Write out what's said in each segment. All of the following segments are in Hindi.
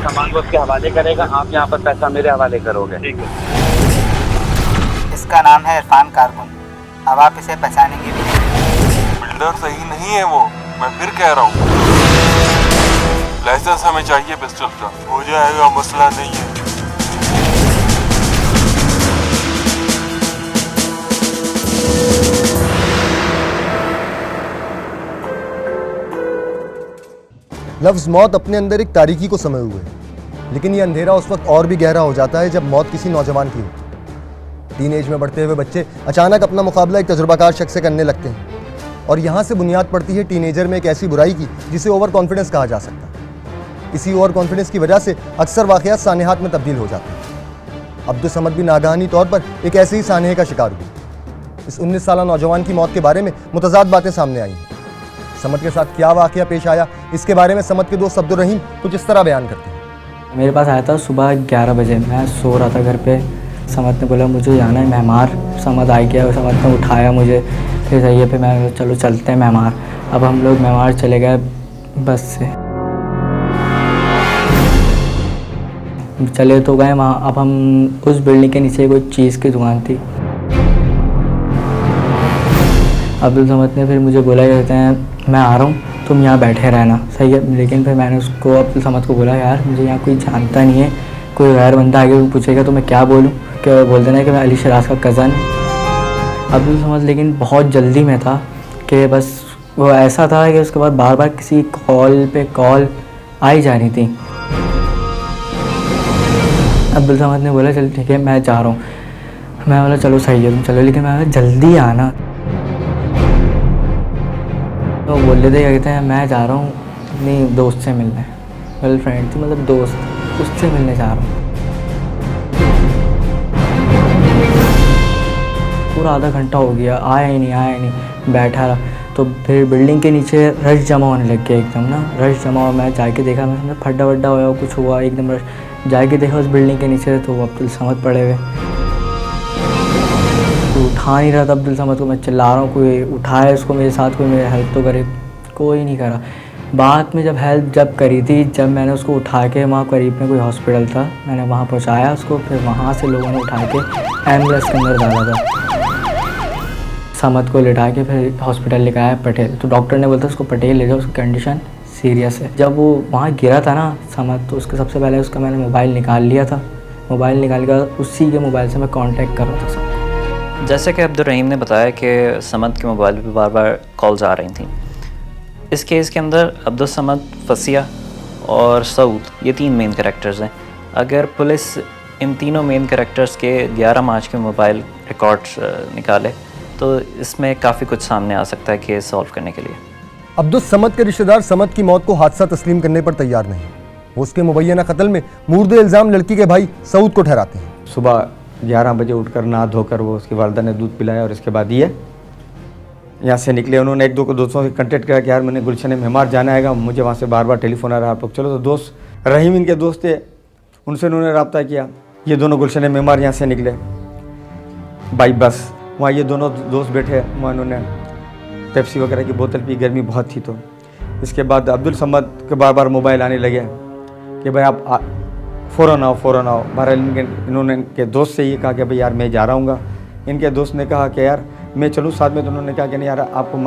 सामान को उसके हवाले करेगा, आप यहाँ पर पैसा मेरे हवाले करोगे। ठीक है। इसका नाम है इरफान कारकुन। अब आप इसे पहचानेंगे भी नहीं। बिल्डर सही नहीं है वो, मैं फिर कह रहा हूँ। लाइसेंस हमें चाहिए पिस्टल का, हो जाएगा, मसला नहीं है। लफ्ज़ मौत अपने अंदर एक तारीकी को समाये हुए है, लेकिन ये अंधेरा उस वक्त और भी गहरा हो जाता है जब मौत किसी नौजवान की हो। टीनेज में बढ़ते हुए बच्चे अचानक अपना मुकाबला एक तजुर्बाकार शख्स से करने लगते हैं, और यहाँ से बुनियाद पड़ती है टीनेजर में एक ऐसी बुराई की जिसे ओवर कॉन्फिडेंस कहा जा सकता है। इसी ओवर कॉन्फिडेंस की वजह से अक्सर वाक़यात सानेहात में तब्दील हो जाते हैं। अब्दुल समद भी नागहानी तौर पर एक ऐसे ही सानेहे का शिकार हुए। इस 19 साला नौजवान की मौत के बारे में मुतज़ाद बातें सामने आई हैं। समद के साथ क्या वाक़या पेश आया, इसके बारे में समद के दोस्त अब्दुल रहीम कुछ इस तरह बयान करते हैं। मेरे पास आया था सुबह 11 बजे, मैं सो रहा था घर पे। समद ने बोला मुझे जाना है मेहमार। समद आ गया, समद ने उठाया मुझे, फिर सही है, फिर मैं चलो चलते हैं मेहमार। अब हम लोग मेहमार चले गए बस से, चले तो गए वहाँ। अब हम उस बिल्डिंग के नीचे कोई चीज़ की दुकान थी। अब्दुल समद ने फिर मुझे बोला, कहते हैं मैं आ रहा हूँ, तुम यहाँ बैठे रहना, सही है। लेकिन फिर मैंने उसको, अब्दुल समद को बोला, यार मुझे यहाँ कोई जानता नहीं है, कोई गैर बंदा आगे पूछेगा तो मैं क्या बोलूँ, क्या बोल देना है कि मैं अली शराज का कज़न। अब्दुल समद लेकिन बहुत जल्दी में था कि बस वो ऐसा था कि उसके बाद बार बार किसी कॉल पे कॉल आई जा रही थी। अब्दुल समद ने बोला चल ठीक है मैं जा रहा हूँ। मैं बोला चलो सही है तुम चलो, लेकिन मैं बोला जल्दी आना। तो बोल रहे थे क्या कहते हैं, मैं जा रहा हूँ अपनी दोस्त से मिलने, गर्लफ्रेंड थी मतलब दोस्त, उससे मिलने जा रहा हूँ। पूरा आधा घंटा हो गया, आया ही नहीं, बैठा रहा। तो फिर बिल्डिंग के नीचे रश जमा होने लग गया एकदम ना, रश जमा हुआ। मैं जाके देखा, मैं फड्डा वड्डा हुआ कुछ हुआ एकदम रश। जाके देखा उस बिल्डिंग के नीचे तो अब्दुल समद पड़े हुए, तो उठा नहीं रहा था अब्दुल समद को। मैं चिल्ला रहा हूँ कोई उठाए उसको, मेरे साथ कोई मेरी हेल्प तो करे, कोई नहीं करा। बाद में जब हेल्प जब करी थी, जब मैंने उसको उठा के वहाँ करीब में कोई हॉस्पिटल था, मैंने वहाँ पहुँचाया उसको, फिर वहाँ से लोगों ने उठा के एम्बुलेंस के अंदर डाला था। समद को लिटा के फिर हॉस्पिटल लेकर आया पटेल, तो डॉक्टर ने बोला उसको पटेल ले जाओ, उसकी कंडीशन सीरियस है। जब वो वहाँ गिरा था ना समद, तो उसके सबसे पहले उसका मैंने मोबाइल निकाल लिया था। मोबाइल निकाल कर उसी के मोबाइल से मैं कांटेक्ट कर रहा था सबको। जैसे कि अब्दुल रहीम ने बताया कि समद के मोबाइल पे बार बार कॉल्स आ रही थी। इस केस के अंदर अब्दुल समद, फसिया और सऊद, ये 3 मेन कैरेक्टर्स हैं। अगर पुलिस इन तीनों मेन कैरेक्टर्स के 11 मार्च के मोबाइल रिकॉर्ड्स निकाले तो इसमें काफ़ी कुछ सामने आ सकता है केस सॉल्व करने के लिए। अब्दुल समद के रिश्तेदार समद की मौत को हादसा तस्लीम करने पर तैयार नहीं। वो उसके मुबैना कत्ल में मुर्दे इल्ज़ाम लड़की के भाई सऊद को ठहराते हैं। सुबह 11 बजे उठकर नहा धोकर वो उसकी वालदा ने दूध पिलाया और इसके बाद ये यहाँ से निकले। उन्होंने एक दो को दोस्तों से कंटेक्ट किया कि यार मैंने गुलशन मेहमान जाना है, मुझे वहाँ से बार बार टेलीफोन आ रहा है, आप लोग चलो। तो दोस्त रहीम इनके दोस्त थे, उनसे उन्होंने रब्ता किया। ये दोनों गुलशन मेहमान यहाँ से निकले बाई बस। वहाँ ये दोनों दोस्त बैठे, वहाँ उन्होंने पेप्सी वगैरह की बोतल पी, गर्मी बहुत थी। तो इसके बाद अब्दुल समद के बार बार मोबाइल आने लगे कि भाई आप फ़ौरन आओ फ़ौरन आओ। बहरहाल इन्होंने इनके दोस्त से ये कहा कि भाई यार मैं जा रहा हूँगा। इनके दोस्त ने कहा कि यार मैं चलूँ साथ में, तो उन्होंने कहा कि नहीं यार आपको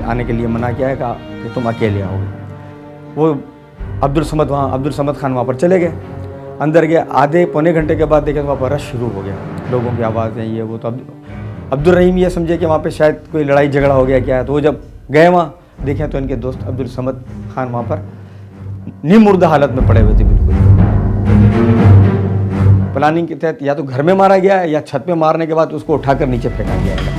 आने के लिए मना किया है, कहा कि तुम अकेले आओगे। वो अब्दुल समद खान वहाँ पर चले गए, अंदर गए। आधे पौने घंटे के बाद देखे तो वहाँ पर रश शुरू हो गया, लोगों की आवाज़ें ये वो। तो अब्दुल रहीम ये समझे कि वहाँ पे शायद कोई लड़ाई झगड़ा हो गया क्या है। तो वो जब गए वहाँ देखें तो इनके दोस्त अब्दुल समद खान वहाँ पर नीमुर्दा हालत में पड़े हुए थे बिल्कुल। प्लानिंग के तहत या तो घर में मारा गया है या छत पे मारने के बाद उसको उठाकर नीचे फेंका गया है।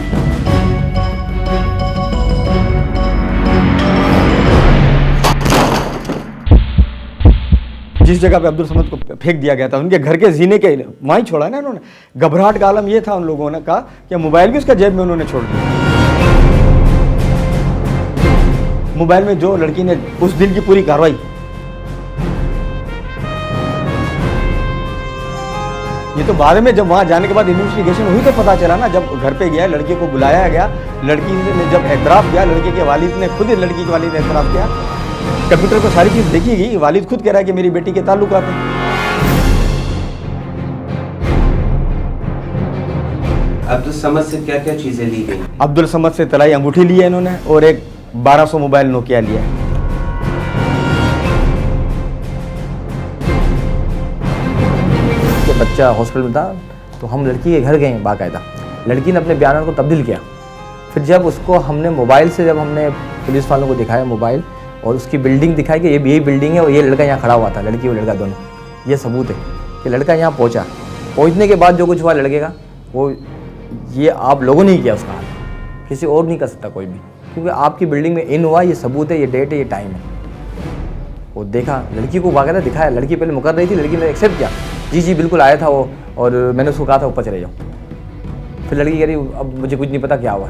जिस जगह पे अब्दुल समद को फेंक दिया गया था उनके घर के जीने के वहीं छोड़ा ना इन्होंने। घबराहट का आलम ये था उन लोगों ने कहा कि मोबाइल भी उसका जेब में उन्होंने छोड़ दिया। मोबाइल में जो लड़की ने उस दिन की पूरी कार्रवाई, ये तो बाद में जब वहां जाने के बाद इन्वेस्टिगेशन हुई तो पता चला ना। जब घर पे गया, लड़के को बुलाया गया, लड़की ने जब एतराफ़ किया, लड़के के वालिद ने खुद लड़की के वालिद ने एतराफ़ किया कंप्यूटर पर सारी चीज़ देखी गई, वालिद खुद कह रहा है कि मेरी बेटी के ताल्लुकात हैं। अब्दुल समद से क्या क्या चीज़ें ली गई? अब्दुल समद से तलाई अंगूठी ली है इन्होंने और एक 1200 मोबाइल नोकिया लिया है। बच्चा हॉस्पिटल में था तो हम लड़की के घर गए बाकायदा, लड़की ने अपने बयान को तब्दील किया। फिर जब उसको हमने मोबाइल से जब हमने पुलिस वालों को दिखाया मोबाइल और उसकी बिल्डिंग दिखाई कि ये यही बिल्डिंग है और ये लड़का यहाँ खड़ा हुआ था, लड़की और लड़का दोनों, ये सबूत है कि लड़का यहाँ पहुँचा। पहुँचने के बाद जो कुछ हुआ लड़के का, वो ये आप लोगों ने ही किया उसका हाल, किसी और नहीं कर सकता कोई भी, क्योंकि आपकी बिल्डिंग में इन हुआ, ये सबूत है, ये डेट है, ये टाइम है। वो देखा, लड़की को बाकायदा दिखाया, लड़की पहले मुकर रही थी, लड़की ने एक्सेप्ट किया, जी जी बिल्कुल आया था वो, और मैंने उसको कहा था ऊपर चले जाओ। फिर लड़की कह रही अब मुझे कुछ नहीं पता क्या हुआ।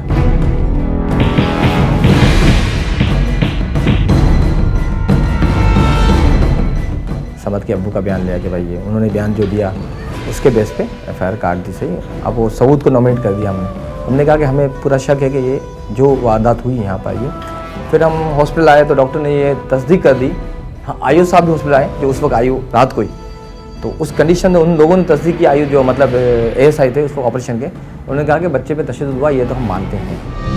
समद के अब्बू का बयान लिया कि भाई ये उन्होंने बयान जो दिया उसके बेस पे FIR काट दी सही। अब वो सबूत को नॉमिनेट कर दिया हमने कहा कि हमें पूरा शक है कि ये जो वारदात हुई यहाँ पर ये। फिर हम हॉस्पिटल आए तो डॉक्टर ने ये तस्दीक कर दी। हाँ, आयु साहब भी हॉस्पिटल आए जो उस वक्त आयु रात को ही, तो उस कंडीशन में उन लोगों ने तस्दीक की, आयु जो मतलब ASI थे उसको ऑपरेशन के, उन्होंने कहा कि बच्चे पे तशद्दुद हुआ, ये तो हम मानते हैं।